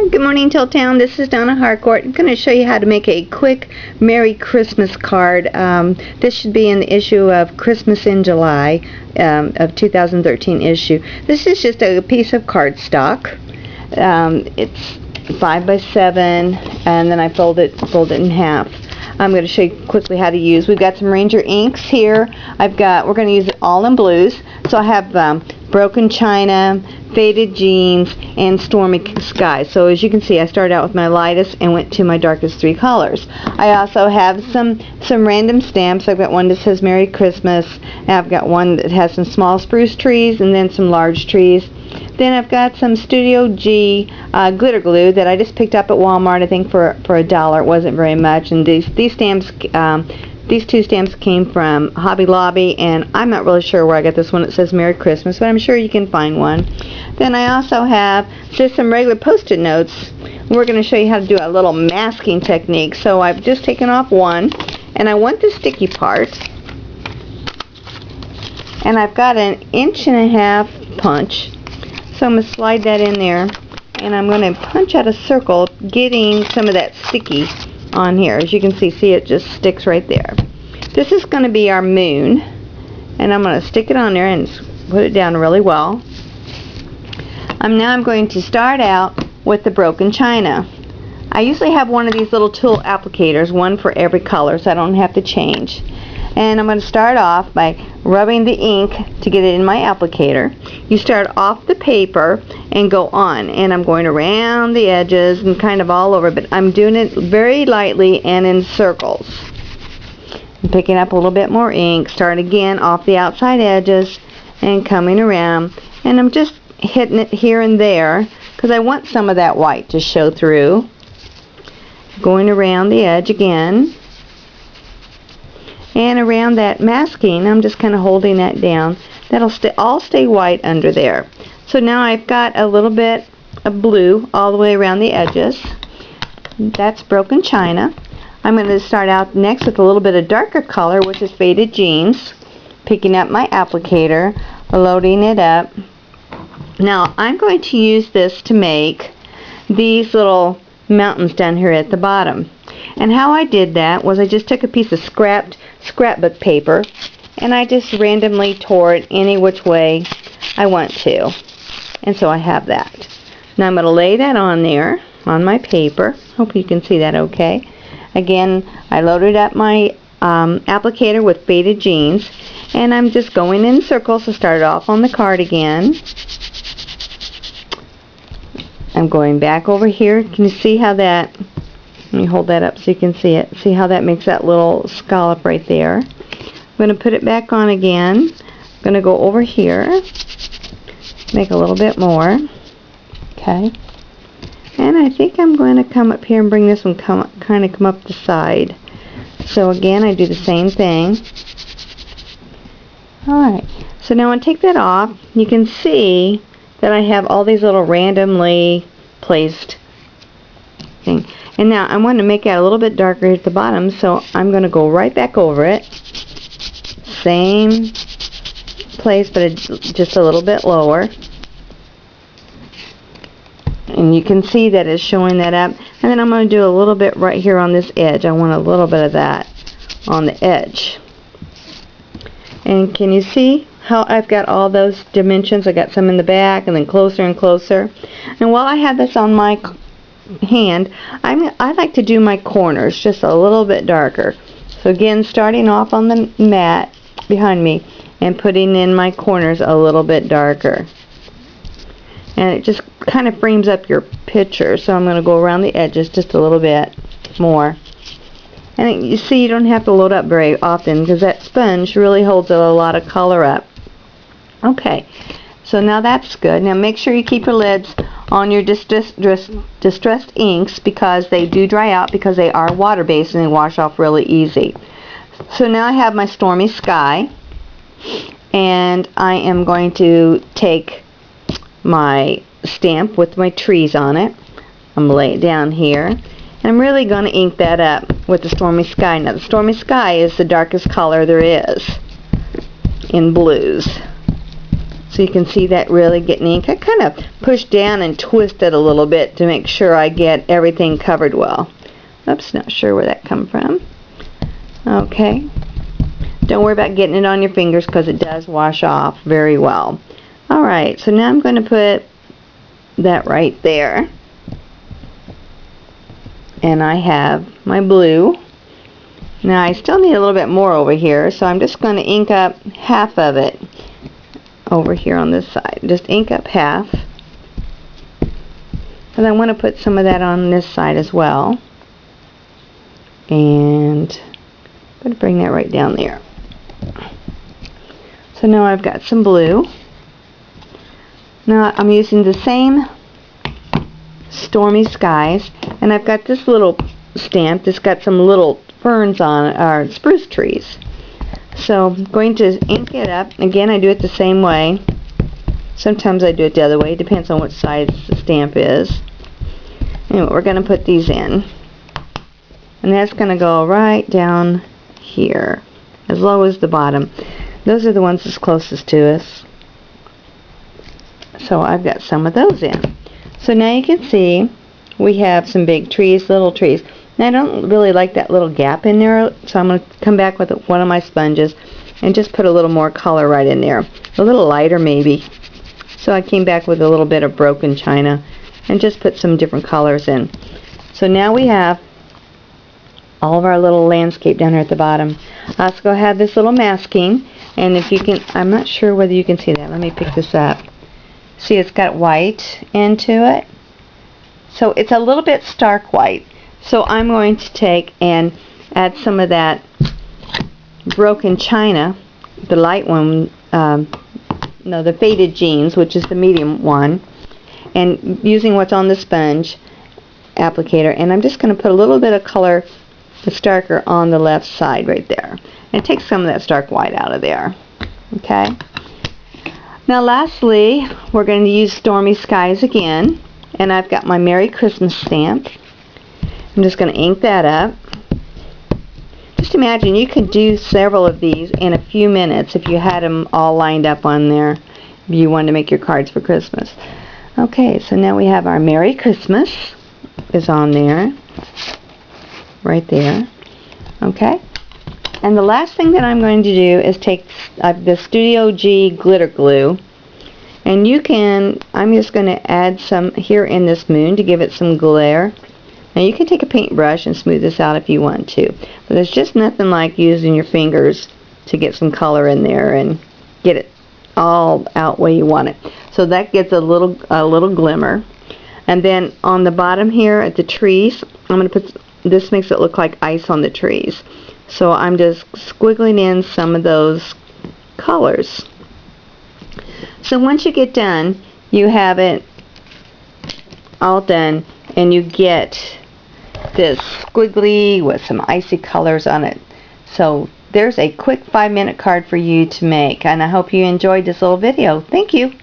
Good morning, Town. This is Donna Harcourt. I'm going to show you how to make a quick Merry Christmas card. This should be in the issue of Christmas in July of 2013 issue. This is just a piece of cardstock. It's 5 by 7, and then I fold it in half. I'm going to show you quickly how to use. We've got some Ranger inks here. We're going to use it all in blues. So I have Broken China, Faded Jeans, and Stormy Sky. So as you can see, I started out with my lightest and went to my darkest 3 colors. I also have some random stamps. I've got one that says Merry Christmas, and I've got one that has some small spruce trees and then some large trees. Then I've got some Studio G glitter glue that I just picked up at Walmart, I think for $1. It wasn't very much. And these stamps, these 2 stamps came from Hobby Lobby, and I'm not really sure where I got this one. It says Merry Christmas, but I'm sure you can find one. Then I also have just some regular Post-it notes. We're going to show you how to do a little masking technique. So I've just taken off one, and I want the sticky part. And I've got an 1.5" punch. So I'm going to slide that in there, and I'm going to punch out a circle, getting some of that sticky on here. As you can see it just sticks right there. This is going to be our moon, and I'm going to stick it on there and put it down really well. Now I'm going to start out with the Broken China. I usually have one of these little tool applicators, one for every color, so I don't have to change. And I'm going to start off by rubbing the ink to get it in my applicator. You start off the paper and go on, and I'm going around the edges and kind of all over, but I'm doing it very lightly and in circles. I'm picking up a little bit more ink, start again off the outside edges and coming around, and I'm just hitting it here and there because I want some of that white to show through. Going around the edge again. And around that masking, I'm just kind of holding that down. That'll all stay white under there. So now I've got a little bit of blue all the way around the edges. That's Broken China. I'm going to start out next with a little bit of darker color, which is Faded Jeans. Picking up my applicator, loading it up. Now I'm going to use this to make these little mountains down here at the bottom. And how I did that was I just took a piece of scrapbook paper, and I just randomly tore it any which way I want to. And so I have that. Now I'm going to lay that on there on my paper. Hope you can see that okay. Again, I loaded up my applicator with Faded Jeans, and I'm just going in circles to start off on the card again. I'm going back over here. Can you see how that, let me hold that up so you can see it. See how that makes that little scallop right there. I'm going to put it back on again. I'm going to go over here, make a little bit more. Okay. And I think I'm going to come up here and bring this one kind of come up the side. So again, I do the same thing. Alright. So now when I take that off, you can see that I have all these little randomly placed things. And now I want to make it a little bit darker at the bottom, so I'm going to go right back over it. Same place, but just a little bit lower. And you can see that it's showing that up. And then I'm going to do a little bit right here on this edge. I want a little bit of that on the edge. And can you see how I've got all those dimensions? I got some in the back and then closer and closer. And while I have this on my hand, I like to do my corners just a little bit darker. So again, starting off on the mat behind me and putting in my corners a little bit darker. And it just kind of frames up your picture. So I'm going to go around the edges just a little bit more. And you see, you don't have to load up very often because that sponge really holds a lot of color up. Okay, so now that's good. Now make sure you keep your lids on your distressed inks because they do dry out because they are water-based and they wash off really easy. So now I have my Stormy Sky, and I am going to take my stamp with my trees on it. I'm going to lay it down here, and I'm really going to ink that up with the Stormy Sky. Now the Stormy Sky is the darkest color there is in blues. So So you can see that really getting ink. I kind of push down and twist it a little bit to make sure I get everything covered well. Oops, not sure where that come from. Okay. Don't worry about getting it on your fingers because it does wash off very well. Alright, so now I'm going to put that right there. And I have my blue. Now I still need a little bit more over here, so I'm just going to ink up half of it over here on this side. Just ink up half. And I want to put some of that on this side as well. And I'm going to bring that right down there. So now I've got some blue. Now I'm using the same Stormy Skies, and I've got this little stamp that's got some little ferns on it, or spruce trees. So I'm going to ink it up. Again, I do it the same way. Sometimes I do it the other way. It depends on what size the stamp is. Anyway, we're going to put these in. And that's going to go right down here, as low as the bottom. Those are the ones that's closest to us. So I've got some of those in. So now you can see we have some big trees, little trees. Now I don't really like that little gap in there, so I'm going to come back with one of my sponges and just put a little more color right in there. A little lighter maybe. So I came back with a little bit of broken china and just put some different colors in. So now we have all of our little landscape down here at the bottom. I also have this little masking, and if you can, I'm not sure whether you can see that. Let me pick this up. See, it's got white into it. So it's a little bit stark white. So I'm going to take and add some of that broken china, the light one, no, the faded jeans, which is the medium one, and using what's on the sponge applicator, and I'm just going to put a little bit of color, the starker, on the left side right there, and take some of that stark white out of there. Okay. Now lastly, we're going to use Stormy Skies again, and I've got my Merry Christmas stamp. I'm just going to ink that up. Just imagine you could do several of these in a few minutes if you had them all lined up on there if you wanted to make your cards for Christmas. Okay, so now we have our Merry Christmas is on there, right there. Okay, and the last thing that I'm going to do is take the Studio G glitter glue, and you can, I'm just going to add some here in this moon to give it some glare. Now you can take a paintbrush and smooth this out if you want to, but there's just nothing like using your fingers to get some color in there and get it all out where you want it. So that gets a little glimmer. And then on the bottom here at the trees, I'm going to put, this makes it look like ice on the trees. So I'm just squiggling in some of those colors. So once you get done, you have it all done, and you get this squiggly with some icy colors on it. So there's a quick 5-minute card for you to make, and I hope you enjoyed this little video. Thank you.